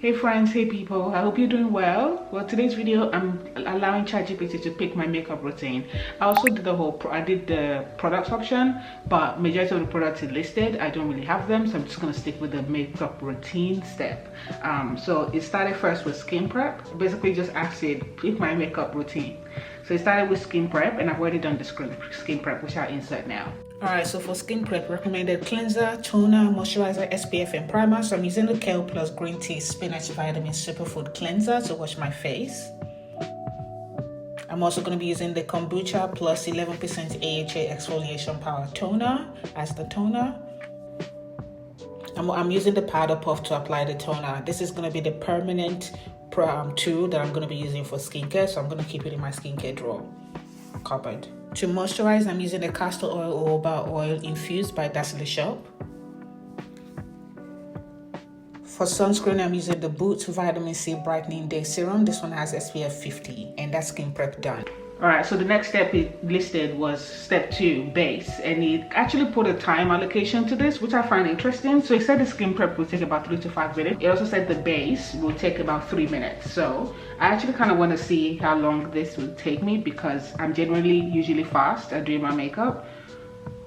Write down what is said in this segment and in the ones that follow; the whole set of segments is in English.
Hey friends, hey people, I hope you're doing well. Well, today's video I'm allowing ChatGPT to pick my makeup routine. I also did I did the products option, but majority of the products is listed. I don't really have them, so I'm just gonna stick with the makeup routine step. So it started first with skin prep. Basically just asked it, pick my makeup routine. So it started with skin prep, and I've already done the skin prep, which I'll insert now. Alright, so for skin prep, recommended cleanser, toner, moisturizer, SPF, and primer. So I'm using the Kale Plus Green Tea Spinach Vitamin Superfood Cleanser to wash my face. I'm also going to be using the Kombucha Plus 11% AHA Exfoliation Power Toner as the toner. I'm using the powder puff to apply the toner. This is going to be the permanent tool that I'm going to be using for skincare, so I'm going to keep it in my skincare drawer cupboard. To moisturize, I'm using the castor oil or jojoba oil infused by Dazzle Shop. For sunscreen, I'm using the Boots Vitamin C Brightening Day Serum. This one has SPF 50, and that's skin prep done. Alright, so the next step it listed was step 2, base, and it actually put a time allocation to this, which I find interesting. So it said the skin prep will take about 3 to 5 minutes. It also said the base will take about 3 minutes. So I actually kind of want to see how long this will take me, because I'm generally usually fast at doing my makeup.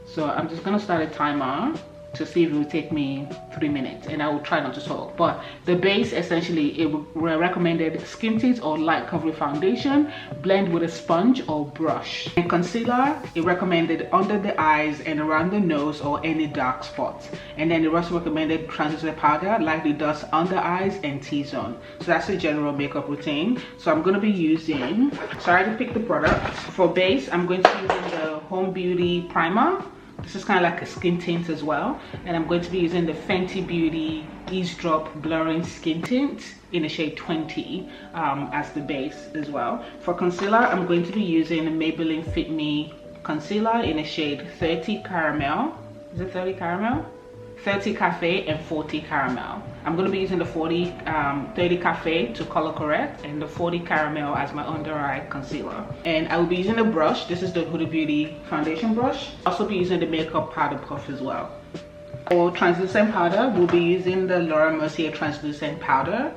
So I'm just going to start a timer to see if it will take me 3 minutes, and I will try not to talk. But the base, essentially, it recommended skin tint or light covering foundation, blend with a sponge or brush. And concealer, it recommended under the eyes and around the nose or any dark spots. And then it also recommended translucent powder, lightly dust under eyes and T-zone. So that's the general makeup routine. So I'm going to be using, so I already picked the product. For base, I'm going to be using the Home Beauty Primer. This is kind of like a skin tint as well, and I'm going to be using the Fenty Beauty Eavesdrop Blurring Skin Tint in the shade 20 as the base as well. For concealer, I'm going to be using the Maybelline Fit Me Concealer in the shade 30 Caramel. Is it 30 Caramel? 30 Cafe and 40 Caramel. I'm going to be using the 30 Cafe to color correct and the 40 Caramel as my under eye concealer. And I will be using a brush. This is the Huda Beauty foundation brush. I'll also be using the makeup powder puff as well. For translucent powder, we'll be using the Laura Mercier translucent powder.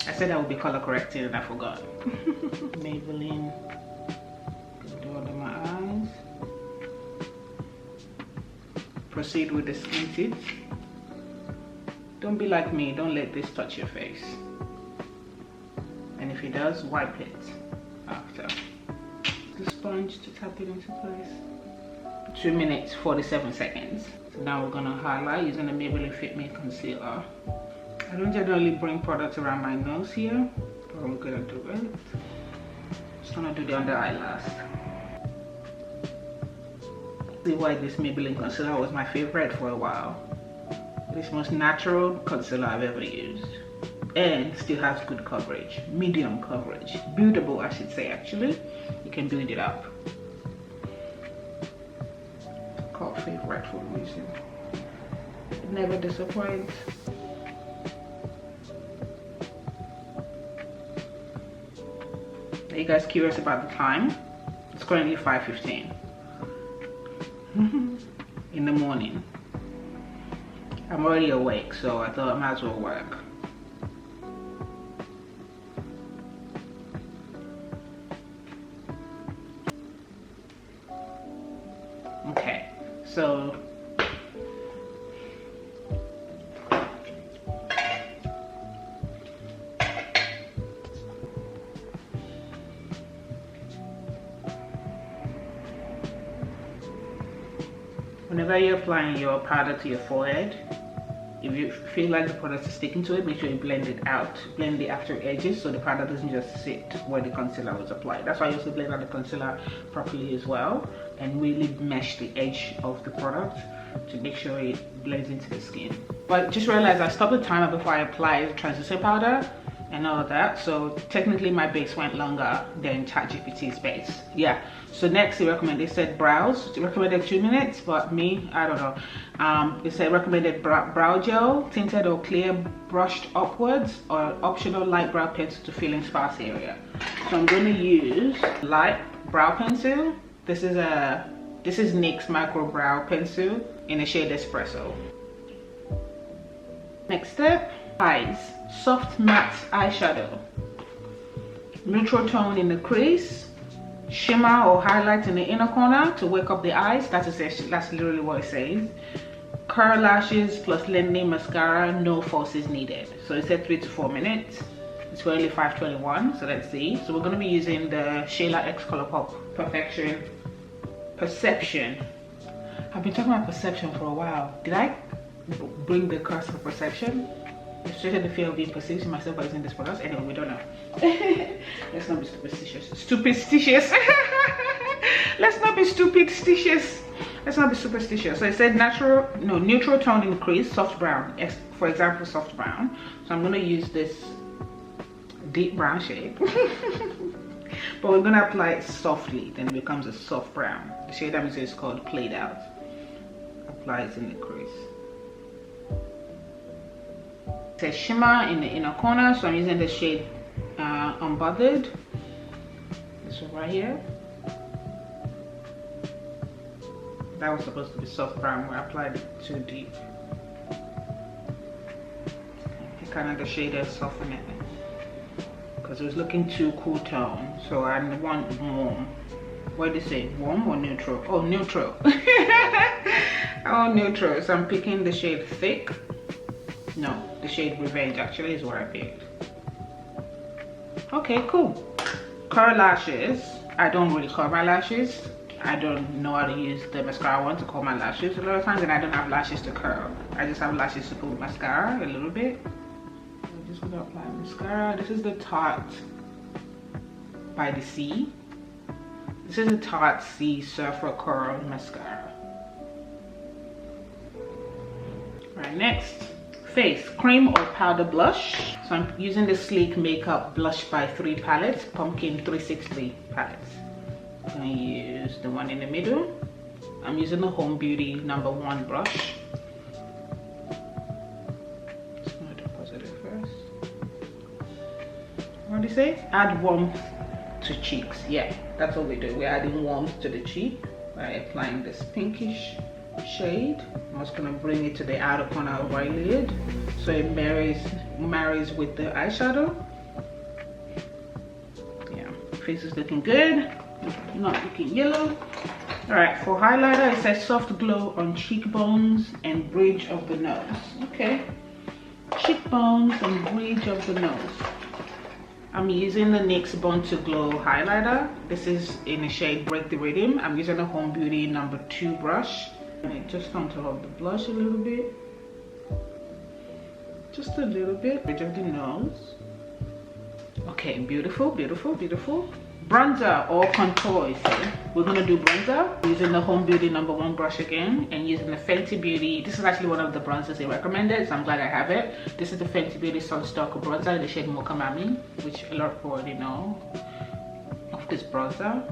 I said I would be color correcting and I forgot. Maybelline, do under my eyes. Proceed with the skin tint. Don't be like me, don't let this touch your face. And if it does, wipe it after. The sponge to tap it into place. 2 minutes 47 seconds. So now we're gonna highlight using the Maybelline Fit Me Concealer. I don't generally bring products around my nose here, but I'm gonna do it. Just gonna do the under eye last. See why this Maybelline concealer was my favorite for a while. It's the most natural concealer I've ever used, and still has good coverage, medium coverage, buildable I should say. Actually, you can build it up. Called favorite for a reason. It never disappoints. Are you guys curious about the time? It's currently 5:15 in the morning. I'm already awake, so I thought I might as well work. Okay, so whenever you're applying your powder to your forehead, if you feel like the product is sticking to it, make sure you blend it out. Blend the outer edges so the powder doesn't just sit where the concealer was applied. That's why I also blend out the concealer properly as well, and really mesh the edge of the product to make sure it blends into the skin. But just realize I stopped the timer before I applied translucent powder and all of that, so technically my base went longer than ChatGPT's base. Yeah, so next they said brows. It recommended 2 minutes, but me, I don't know. It said recommended brow gel, tinted or clear, brushed upwards, or optional light brow pencil to fill in sparse area. So I'm going to use light brow pencil. This is NYX Micro Brow Pencil in the shade Espresso. Next step, eyes. Soft matte eyeshadow. Neutral tone in the crease. Shimmer or highlight in the inner corner to wake up the eyes. That's literally what it says. Curl lashes plus lengthening mascara, no forces needed. So it said 3 to 4 minutes. It's only 521, so let's see. So we're going to be using the Shayla X Colourpop Perception. I've been talking about perception for a while. Did I bring the curse of perception? Illustrated the fear of being perceived in myself by using this product. Anyway, we don't know. Let's not be superstitious. Let's not be superstitious. Let's not be superstitious. So it said neutral tone increase, soft brown. For example, soft brown. So I'm going to use this deep brown shade. But we're going to apply it softly. Then it becomes a soft brown. The shade I'm using is called Played Out. Apply it in the crease. It says shimmer in the inner corner. So I'm using the shade Unbothered. This one right here. That was supposed to be soft brown, but I applied it too deep. Kind of the shade to soften it, because it was looking too cool tone. So I want warm. What did it say? Warm or neutral? Oh, neutral. Oh, neutral. So I'm picking the shade Thick. No, the shade Revenge actually is what I picked. Okay, cool. Curl lashes. I don't really curl my lashes. I don't know how to use the mascara one to curl my lashes a lot of times, and I don't have lashes to curl. I just have lashes to put mascara a little bit. I'm just gonna apply mascara. This is the Tarte by the Sea. This is the Tarte Sea Surfer Curl Mascara. Right, next. Face, cream or powder blush. So I'm using the Sleek Makeup Blush by 3 palette, Pumpkin 360 palettes. I'm gonna use the one in the middle. I'm using the Home Beauty #1 brush. Just gonna deposit it first. What do you say? Add warmth to cheeks. Yeah, that's what we do. We're adding warmth to the cheek by applying this pinkish shade. I'm just gonna bring it to the outer corner of my lid so it marries with the eyeshadow. Yeah, face is looking good, not looking yellow. All right, for highlighter, it says soft glow on cheekbones and bridge of the nose. Okay, cheekbones and bridge of the nose. I'm using the NYX Born to Glow highlighter. This is in the shade Break the Rhythm. I'm using the Home Beauty #2 brush. And just on top of the blush a little bit. Just a little bit. Bridge of the nose. Okay, beautiful, beautiful, beautiful. Bronzer or contour, you see. We're gonna do bronzer using the Home Beauty #1 brush again, and using the Fenty Beauty. This is actually one of the bronzers they recommended, so I'm glad I have it. This is the Fenty Beauty Sunstock bronzer in the shade Mocha Mami, which a lot of people already know of this bronzer.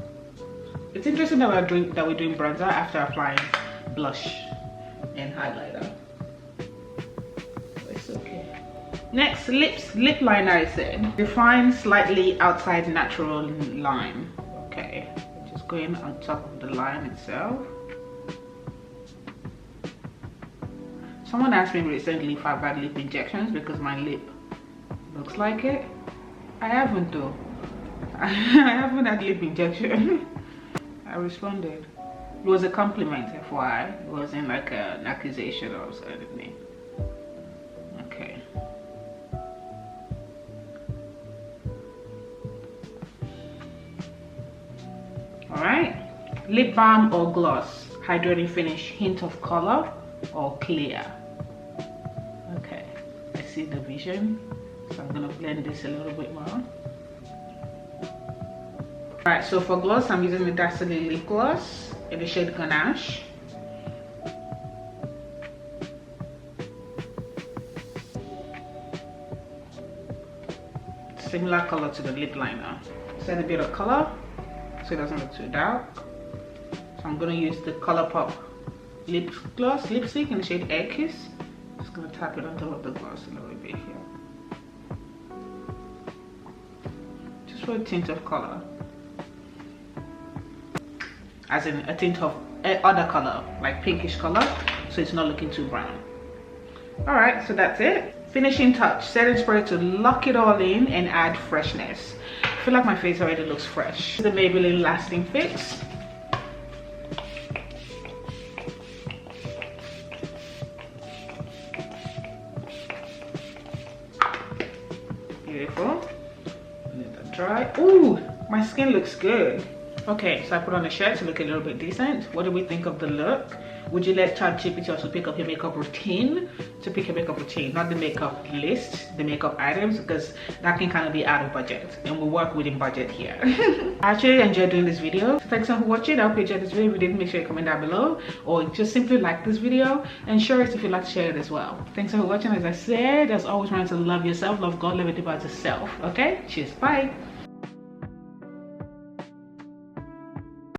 It's interesting that we're doing bronzer after applying blush and highlighter. It's okay. Next, lips, lip liner. I said define slightly outside natural line. Okay, just going on top of the line itself. Someone asked me recently if I've had lip injections because my lip looks like it. I haven't though. I haven't had lip injection. I responded. It was a compliment, FYI. It wasn't like an accusation or anything. Okay. Alright. Lip balm or gloss. Hydrating finish, hint of color or clear. Okay. I see the vision. So I'm gonna blend this a little bit more. Alright, so for gloss, I'm using the Dazzling Lip Gloss in the shade Ganache. Similar color to the lip liner. Set a bit of color so it doesn't look too dark. So I'm gonna use the Colourpop lip gloss lipstick in the shade Air Kiss. Just gonna tap it on top of the gloss a little bit here. Just for a tint of color. as in a tint of other color, like pinkish color, so it's not looking too brown. All right, so that's it. Finishing touch, setting spray to lock it all in and add freshness. I feel like my face already looks fresh. The Maybelline Lasting Fix. Beautiful. Let that dry. Ooh, my skin looks good. Okay, so I put on a shirt to look a little bit decent. What do we think of the look? Would you let ChatGPT also pick up your makeup routine? To pick your makeup routine, not the makeup list, the makeup items, because that can kind of be out of budget, and we work within budget here. I actually enjoyed doing this video. So thanks for watching. I hope you enjoyed this video. If you did, make sure you comment down below, or just simply like this video and share it if you'd like to share it as well. Thanks for watching. As I said, as always, remember to love yourself, love God, love everybody, yourself. Okay, cheers, bye.